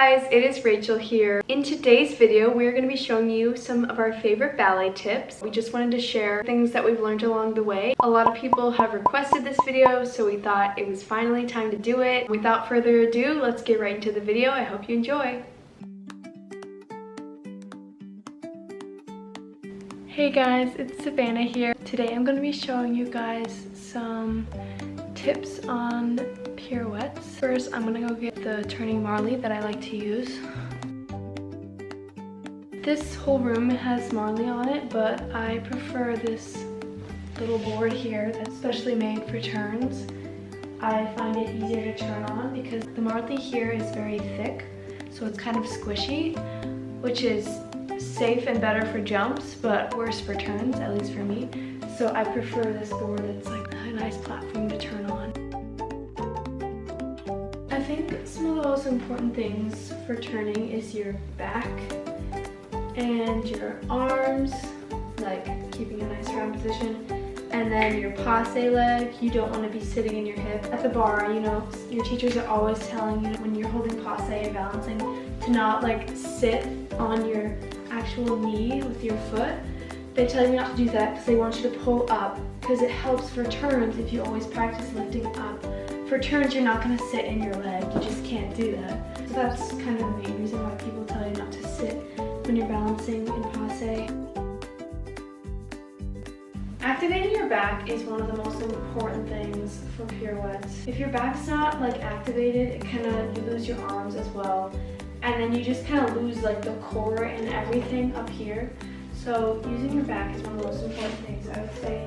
guys, it is Rachel here. In today's video, we're going to be showing you some of our favorite ballet tips. We just wanted to share things that we've learned along the way. A lot of people have requested this video, so we thought it was finally time to do it. Without further ado, let's get right into the video. I hope you enjoy. Hey guys, it's Savannah here. Today I'm going to be showing you guys some tips on pirouettes. First, I'm gonna go get the turning Marley that I like to use. This whole room has Marley on it, but I prefer this little board here that's specially made for turns. I find it easier to turn on because the Marley here is very thick, so it's kind of squishy, which is safe and better for jumps, but worse for turns, at least for me. So I prefer this board that's like a nice platform to turn on. I think some of the most important things for turning is your back and your arms, like keeping a nice round position, and then your passe leg. You don't want to be sitting in your hip. At the bar, you know, your teachers are always telling you when you're holding passe and balancing to not like sit on your actual knee with your foot. They tell you not to do that because they want you to pull up, because it helps for turns if you always practice lifting up. For turns, you're not going to sit in your leg. You just can't do that. So that's kind of the main reason why people tell you not to sit when you're balancing in passe. Activating your back is one of the most important things for pirouettes. If your back's not like activated, you lose your arms as well. And then you just kind of lose like the core and everything up here. So using your back is one of the most important things, I would say.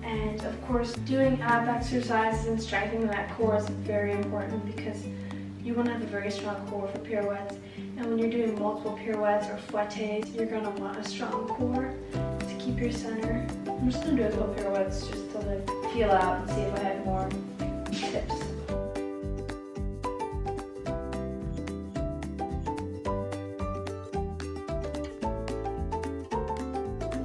And of course, doing ab exercises and strengthening that core is very important because you want to have a very strong core for pirouettes. And when you're doing multiple pirouettes or fouettes, you're going to want a strong core to keep your center. I'm just going to do a couple pirouettes just to like feel out and see if I have more tips.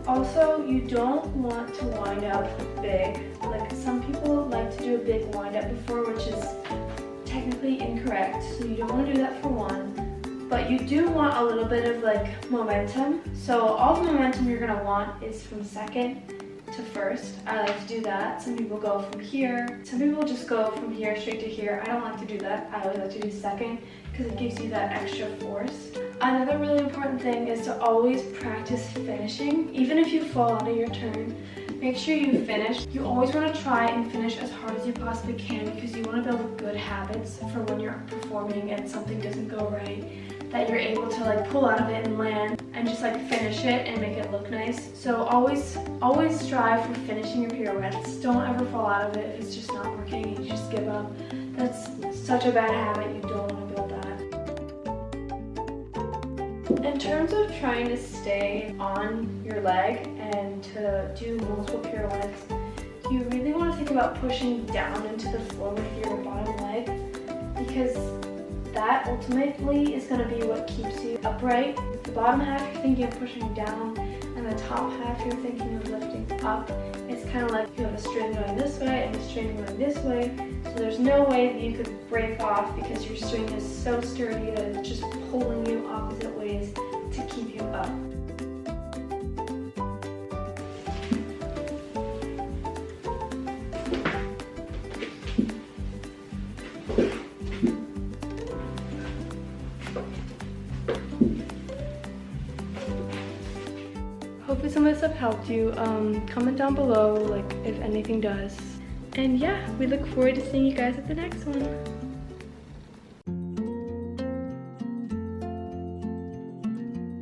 Also, you don't want to wind up big. Like some people like to do a big wind up before, which is technically incorrect. So you don't want to do that for one. But you do want a little bit of like momentum. So all the momentum you're going to want is from second to first. I like to do that. Some people go from here. Some people just go from here straight to here. I don't like to do that. I always like to do second because it gives you that extra force. Another really important thing is to always practice finishing. Even if you fall out of your turn, make sure you finish. You always want to try and finish as hard as you possibly can because you want to build good habits for when you're performing and something doesn't go right, that you're able to like pull out of it and land and just like finish it and make it look nice. So always strive for finishing your pirouettes. Don't ever fall out of it if it's just not working and you just give up. That's such a bad habit. You don't want to build that. In terms of trying to stay on your leg and to do multiple pirouettes, you really want to think about pushing down into the floor with your bottom leg, because that ultimately is going to be what keeps you upright. The bottom half you're thinking of pushing down, and the top half you're thinking of lifting up. It's kind of like you have a string going this way and a string going this way. So there's no way that you could break off because your string is so sturdy that it's just pulling you opposite ways to keep you up. Hopefully some of this stuff helped you. Comment down below like if anything does. And yeah, we look forward to seeing you guys at the next one.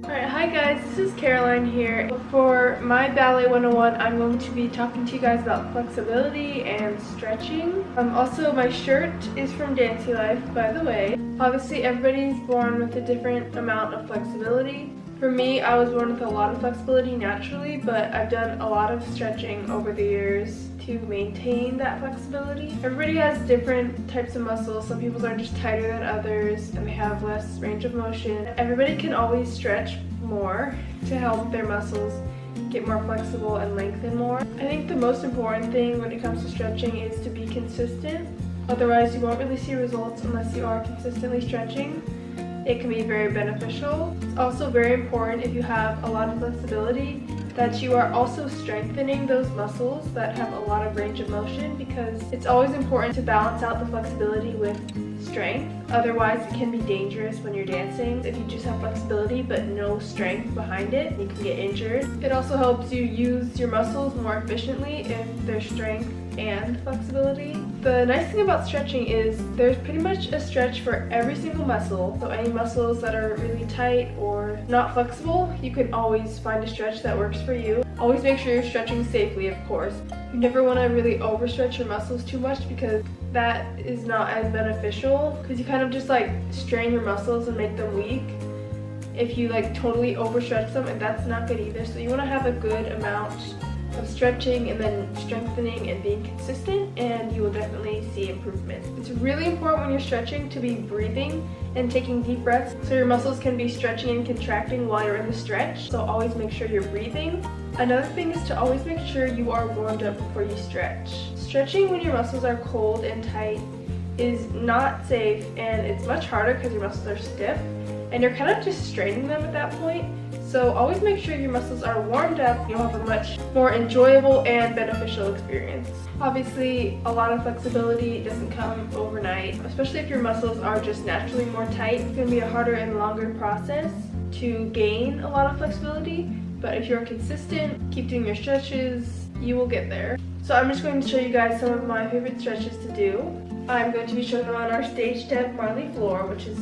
Alright, hi guys, this is Caroline here. For my Ballet 101, I'm going to be talking to you guys about flexibility and stretching. Also, my shirt is from Dancy Life, by the way. Obviously, everybody's born with a different amount of flexibility. For me, I was born with a lot of flexibility naturally, but I've done a lot of stretching over the years to maintain that flexibility. Everybody has different types of muscles. Some people are just tighter than others and they have less range of motion. Everybody can always stretch more to help their muscles get more flexible and lengthen more. I think the most important thing when it comes to stretching is to be consistent. Otherwise, you won't really see results unless you are consistently stretching. it can be very beneficial. It's also very important if you have a lot of flexibility that you are also strengthening those muscles that have a lot of range of motion, because it's always important to balance out the flexibility with strength. Otherwise, it can be dangerous when you're dancing if you just have flexibility but no strength behind it. You can get injured. It also helps you use your muscles more efficiently if there's strength and flexibility. The nice thing about stretching is there's pretty much a stretch for every single muscle. So any muscles that are really tight or not flexible, you can always find a stretch that works for you. Always make sure you're stretching safely, of course. You never want to really overstretch your muscles too much, because that is not as beneficial, because you kind of just like strain your muscles and make them weak if you like totally overstretch them, and that's not good either. So you want to have a good amount of stretching and then strengthening and being consistent, and you will definitely see improvements. It's really important when you're stretching to be breathing and taking deep breaths so your muscles can be stretching and contracting while you're in the stretch. So always make sure you're breathing. Another thing is to always make sure you are warmed up before you stretch. Stretching when your muscles are cold and tight is not safe, and it's much harder because your muscles are stiff and you're kind of just straining them at that point. So always make sure your muscles are warmed up. You'll have a much more enjoyable and beneficial experience. Obviously, a lot of flexibility doesn't come overnight, especially if your muscles are just naturally more tight. It's going to be a harder and longer process to gain a lot of flexibility, but if you're consistent, keep doing your stretches, you will get there. So I'm just going to show you guys some of my favorite stretches to do. I'm going to be showing them on our stage step Marley floor, which is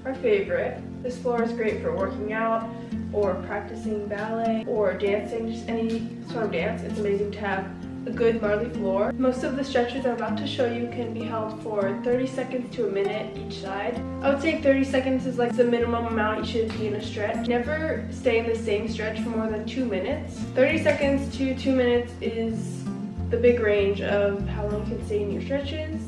our favorite. This floor is great for working out or practicing ballet or dancing, just any sort of dance. It's amazing to have a good Marley floor. Most of the stretches I'm about to show you can be held for 30 seconds to a minute each side. I would say 30 seconds is like the minimum amount you should be in a stretch. Never stay in the same stretch for more than 2 minutes. 30 seconds to 2 minutes is the big range of how long you can stay in your stretches.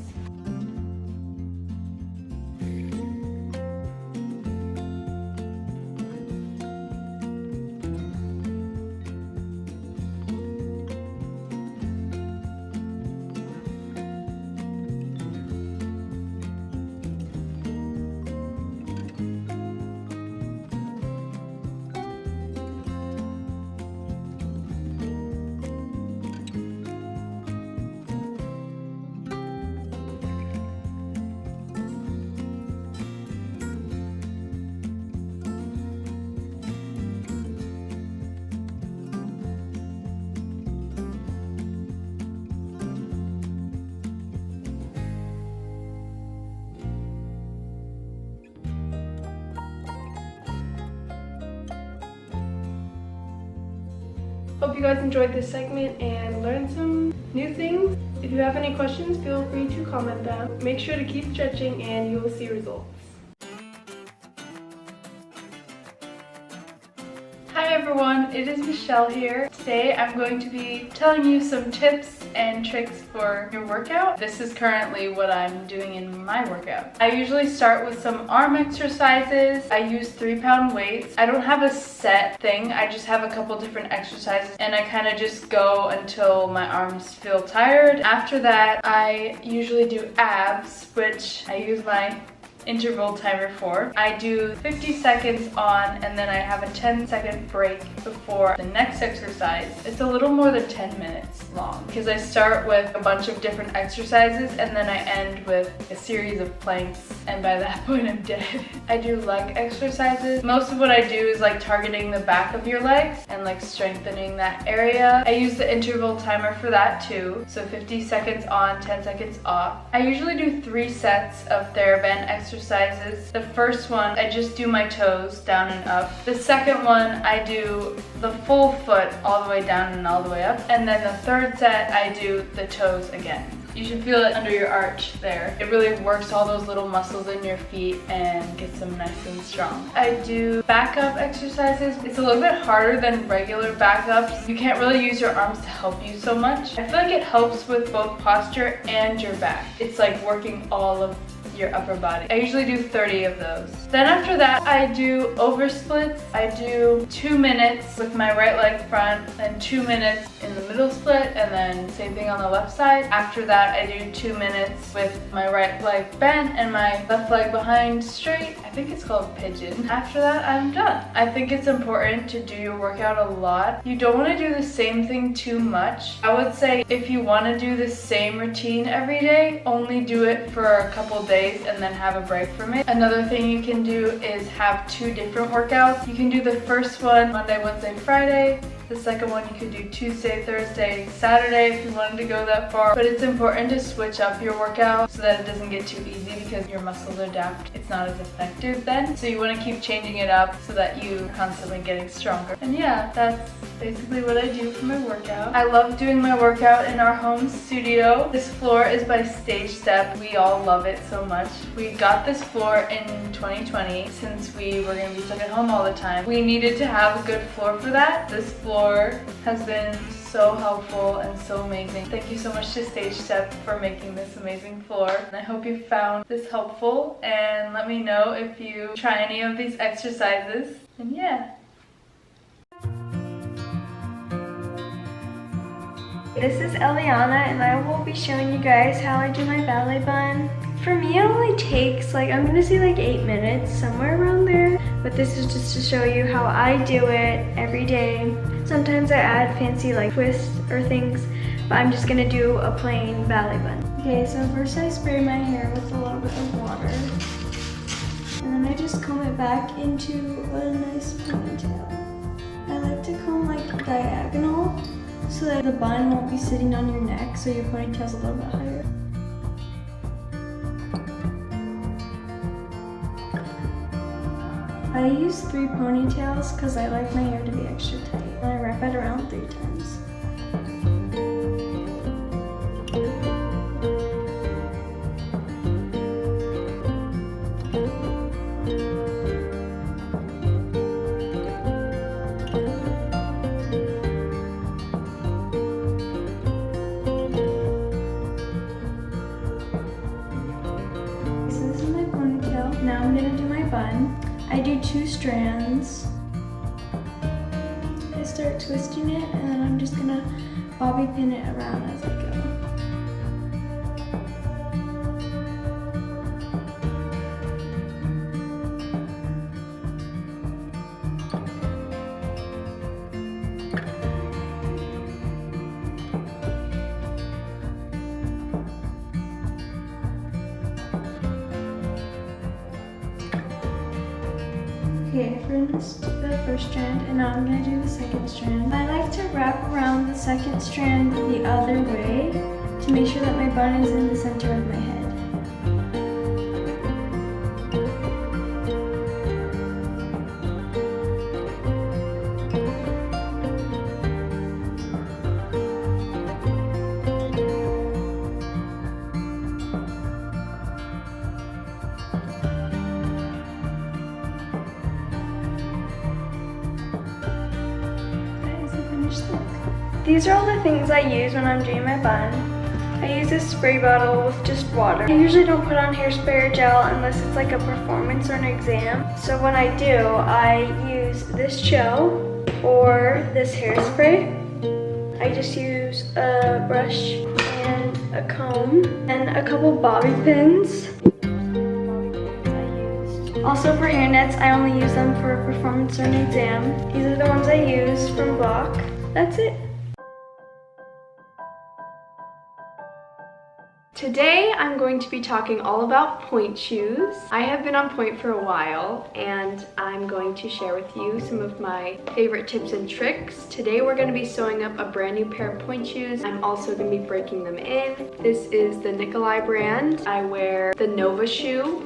Hope you guys enjoyed this segment and learned some new things. If you have any questions, feel free to comment them. Make sure to keep stretching and you will see results. Hi everyone, it is Michelle here. Today I'm going to be telling you some tips and tricks for your workout. This is currently what I'm doing in my workout. I usually start with some arm exercises. I use 3-pound weights. I don't have a set thing. I just have a couple different exercises and I kind of just go until my arms feel tired. After that, I usually do abs, which I use my interval timer for. I do 50 seconds on and then I have a 10-second break before the next exercise. It's a little more than 10 minutes long because I start with a bunch of different exercises and then I end with a series of planks, and by that point I'm dead. I do leg exercises. Most of what I do is like targeting the back of your legs and like strengthening that area. I use the interval timer for that too. So 50 seconds on, 10 seconds off. I usually do 3 sets of TheraBand exercises. The first one, I just do my toes down and up. The second one, I do the full foot all the way down and all the way up. And then the third set, I do the toes again. You should feel it under your arch there. It really works all those little muscles in your feet and gets them nice and strong. I do back-up exercises. It's a little bit harder than regular back-ups. You can't really use your arms to help you so much. I feel like it helps with both posture and your back. It's like working all of your upper body. I usually do 30 of those. Then after that, I do over splits. I do 2 minutes with my right leg front, then 2 minutes in the middle split, and then same thing on the left side. After that, I do 2 minutes with my right leg bent and my left leg behind straight. I think it's called pigeon. After that, I'm done. I think it's important to do your workout a lot. You don't want to do the same thing too much. I would say if you want to do the same routine every day, only do it for a couple days and then have a break from it. Another thing you can do is have 2 different workouts. You can do the first one Monday, Wednesday, Friday. The second one you could do Tuesday, Thursday, Saturday if you wanted to go that far. But it's important to switch up your workout so that it doesn't get too easy because your muscles adapt. It's not as effective then. So you want to keep changing it up so that you're constantly getting stronger. And yeah, that's basically what I do for my workout. I love doing my workout in our home studio. This floor is by Stage Step. We all love it so much. We got this floor in 2020 since we were going to be stuck at home all the time. We needed to have a good floor for that. This floor has been so helpful and so amazing. Thank you so much to Stage Step for making this amazing floor. And I hope you found this helpful, and let me know if you try any of these exercises. And yeah. This is Eliana, and I will be showing you guys how I do my ballet bun. For me, it only takes I'm gonna say 8 minutes, somewhere around there. But this is just to show you how I do it every day. Sometimes I add fancy twists or things, but I'm just gonna do a plain ballet bun. Okay, so first I spray my hair with a little bit of water. And then I just comb it back into a nice ponytail. I like to comb diagonal so that the bun won't be sitting on your neck, so your ponytail's a little bit higher. I use 3 ponytails because I like my hair to be extra tight. And I wrap it around 3 times. So this is my ponytail. Now I'm gonna do my bun. I do 2 strands. I start twisting it, and then I'm just gonna bobby pin it around as I go. Okay, I finished the first strand, and now I'm going to do the second strand. I like to wrap around the second strand the other way to make sure that my bun is in the center of my head. These are all the things I use when I'm doing my bun. I use this spray bottle with just water. I usually don't put on hairspray or gel unless it's a performance or an exam. So when I do, I use this gel or this hairspray. I just use a brush and a comb and a couple bobby pins. Also for hair nets, I only use them for a performance or an exam. These are the ones I use from Block. That's it. Today I'm going to be talking all about pointe shoes. I have been on pointe for a while, and I'm going to share with you some of my favorite tips and tricks. Today we're going to be sewing up a brand new pair of pointe shoes. I'm also going to be breaking them in. This is the Nikolai brand. I wear the Nova shoe.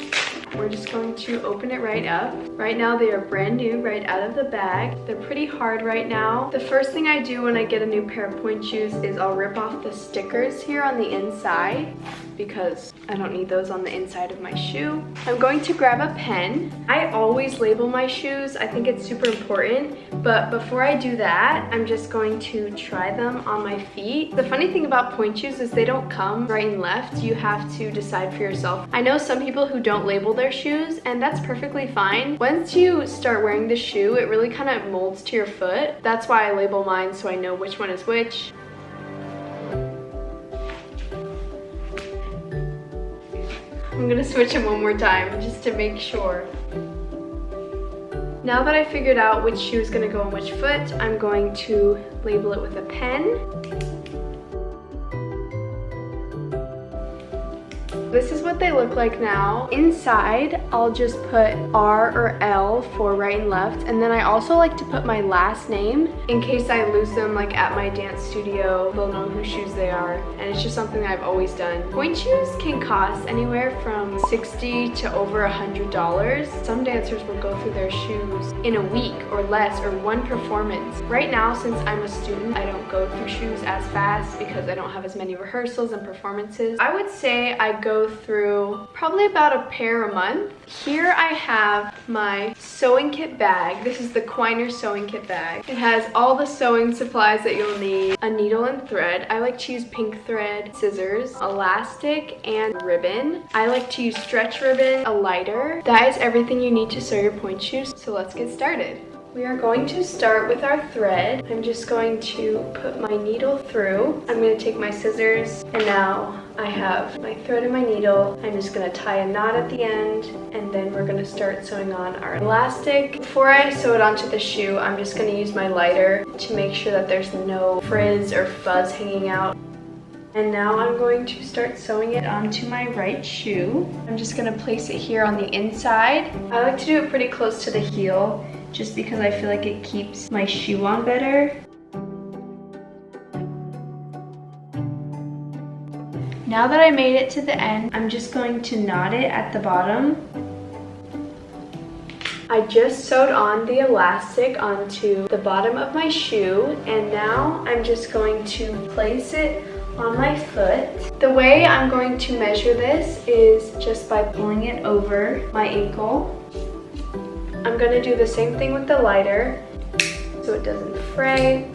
We're just going to open it right up. Right now they are brand new right out of the bag. They're pretty hard right now. The first thing I do when I get a new pair of pointe shoes is I'll rip off the stickers here on the inside. because I don't need those on the inside of my shoe. I'm going to grab a pen. I always label my shoes. I think it's super important, but before I do that, I'm just going to try them on my feet. The funny thing about pointe shoes is they don't come right and left. You have to decide for yourself. I know some people who don't label their shoes, and that's perfectly fine. Once you start wearing the shoe, it really kind of molds to your foot. That's why I label mine, so I know which one is which. I'm gonna switch them one more time just to make sure. Now that I figured out which shoe is gonna go on which foot, I'm going to label it with a pen. This is what they look like now. Inside, I'll just put R or L for right and left, and then I also like to put my last name in case I lose them like at my dance studio. They'll know whose shoes they are, and it's just something that I've always done. Pointe shoes can cost anywhere from $60 to over $100. Some dancers will go through their shoes in a week or less, or one performance. Right now, since I'm a student, I don't go through shoes as fast because I don't have as many rehearsals and performances. I would say I go through probably about a pair a month. Here I have my sewing kit bag. This is the Quiner sewing kit bag. It has all the sewing supplies that you'll need. A needle and thread. I like to use pink thread, scissors, elastic, and ribbon. I like to use stretch ribbon, a lighter. That is everything you need to sew your pointe shoes. So let's get started. We are going to start with our thread. I'm just going to put my needle through. I'm going to take my scissors, and now I have my thread and my needle. I'm just going to tie a knot at the end, and then we're going to start sewing on our elastic. Before I sew it onto the shoe, I'm just going to use my lighter to make sure that there's no frizz or fuzz hanging out. And now I'm going to start sewing it onto my right shoe. I'm just going to place it here on the inside. I like to do it pretty close to the heel, just because I feel like it keeps my shoe on better. Now that I made it to the end, I'm just going to knot it at the bottom. I just sewed on the elastic onto the bottom of my shoe, and now I'm just going to place it on my foot. The way I'm going to measure this is just by pulling it over my ankle. I'm going to do the same thing with the lighter so it doesn't fray.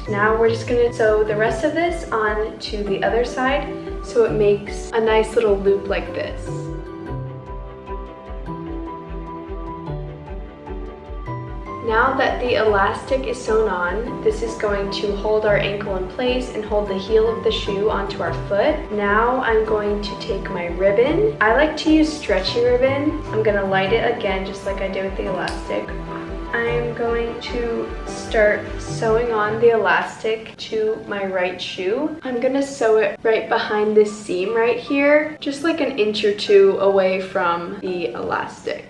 Now we're just going to sew the rest of this on to the other side so it makes a nice little loop like this. Now that the elastic is sewn on, this is going to hold our ankle in place and hold the heel of the shoe onto our foot. Now I'm going to take my ribbon. I like to use stretchy ribbon. I'm going to light it again just like I did with the elastic. I'm going to start sewing on the elastic to my right shoe. I'm going to sew it right behind this seam right here, just like an inch or two away from the elastic.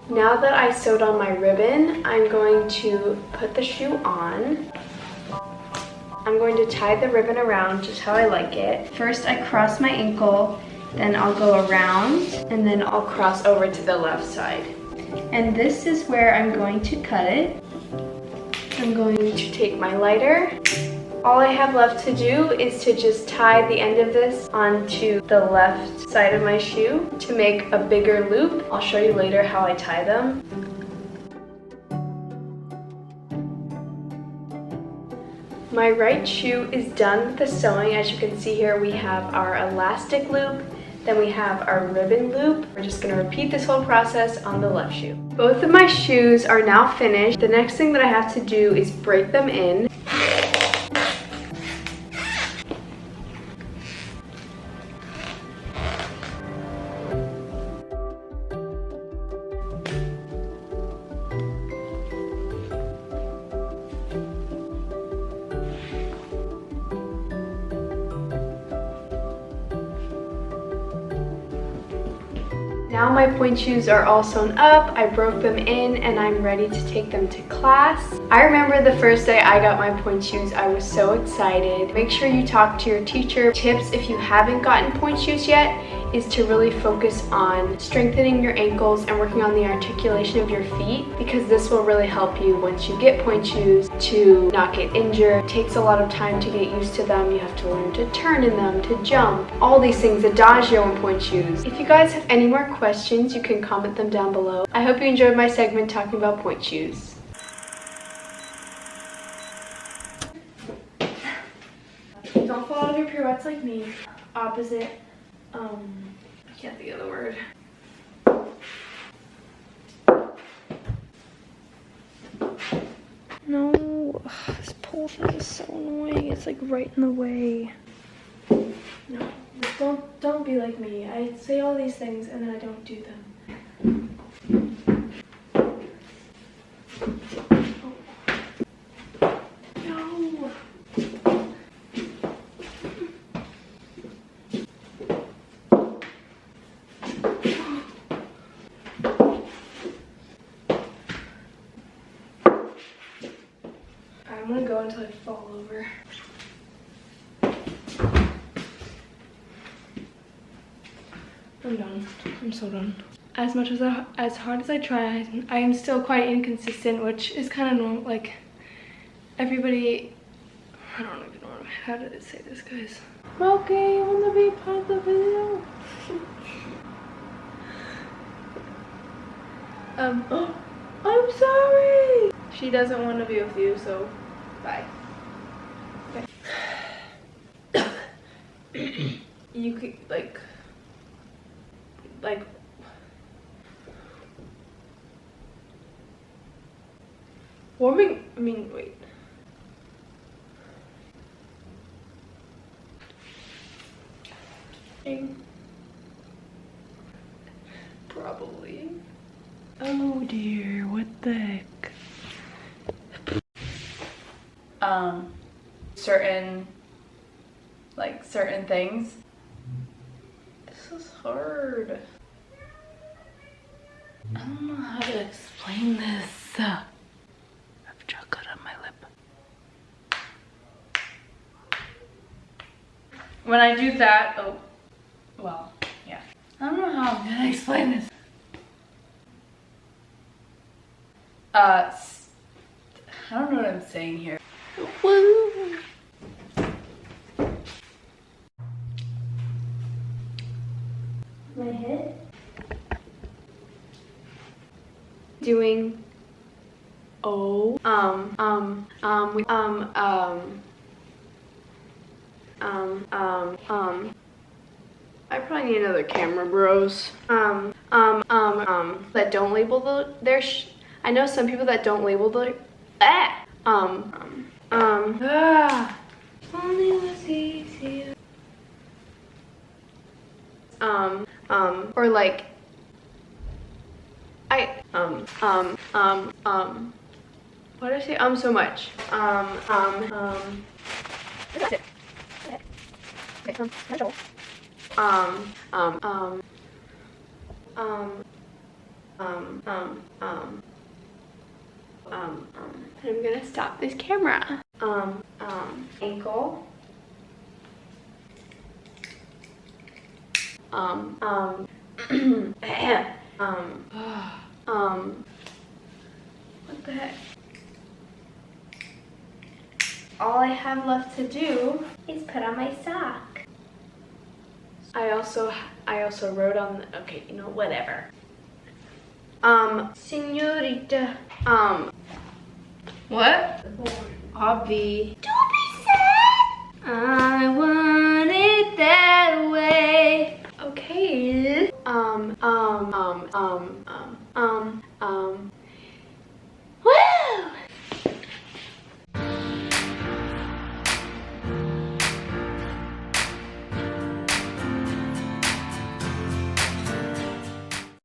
Now that I sewed on my ribbon, I'm going to put the shoe on. I'm going to tie the ribbon around just how I like it. First I cross my ankle, then I'll go around, and then I'll cross over to the left side. And this is where I'm going to cut it. I'm going to take my lighter. All I have left to do is to just tie the end of this onto the left side of my shoe to make a bigger loop. I'll show you later how I tie them. My right shoe is done with the sewing. As you can see here, we have our elastic loop, then we have our ribbon loop. We're just going to repeat this whole process on the left shoe. Both of my shoes are now finished. The next thing that I have to do is break them in. Now my pointe shoes are all sewn up, I broke them in, and I'm ready to take them to class. I remember the first day I got my pointe shoes, I was so excited. Make sure you talk to your teacher. Tips if you haven't gotten pointe shoes yet is to really focus on strengthening your ankles and working on the articulation of your feet, because this will really help you once you get pointe shoes to not get injured. It takes a lot of time to get used to them. You have to learn to turn in them, to jump, all these things, adagio in pointe shoes. If you guys have any more questions, you can comment them down below. I hope you enjoyed my segment talking about pointe shoes. Don't fall out of your pirouettes like me. Opposite, I can't think of the word. No, this pole thing is so annoying. It's like right in the way. No, don't be like me. I say all these things and then I don't do them. No. I'm gonna go until I fall over. I'm done. I'm so done. As hard as I try, I am still quite inconsistent, which is kind of normal. Like everybody, I don't even know how to say this, guys. Okay, you want to be part of the video? Oh, I'm sorry. She doesn't want to be with you, so bye. Okay. You could like warming. I mean, wait. Probably. Oh dear, what the heck? Certain things. This is hard. I don't know how to explain this. I have chocolate on my lip. When I do that, oh, well, yeah. I don't know how I'm gonna explain this. I don't know what I'm saying here. Woo! My head? Doing I probably need another camera, bros. That don't label their I know some people that don't label the only was easier. Or like what did I say? So much. I'm gonna stop this camera. Ankle. What the heck? All I have left to do Is put on my sock. I also wrote on the, okay, you know, whatever. Señorita. What? Obvi. Don't be sad! I want it that way. Okay.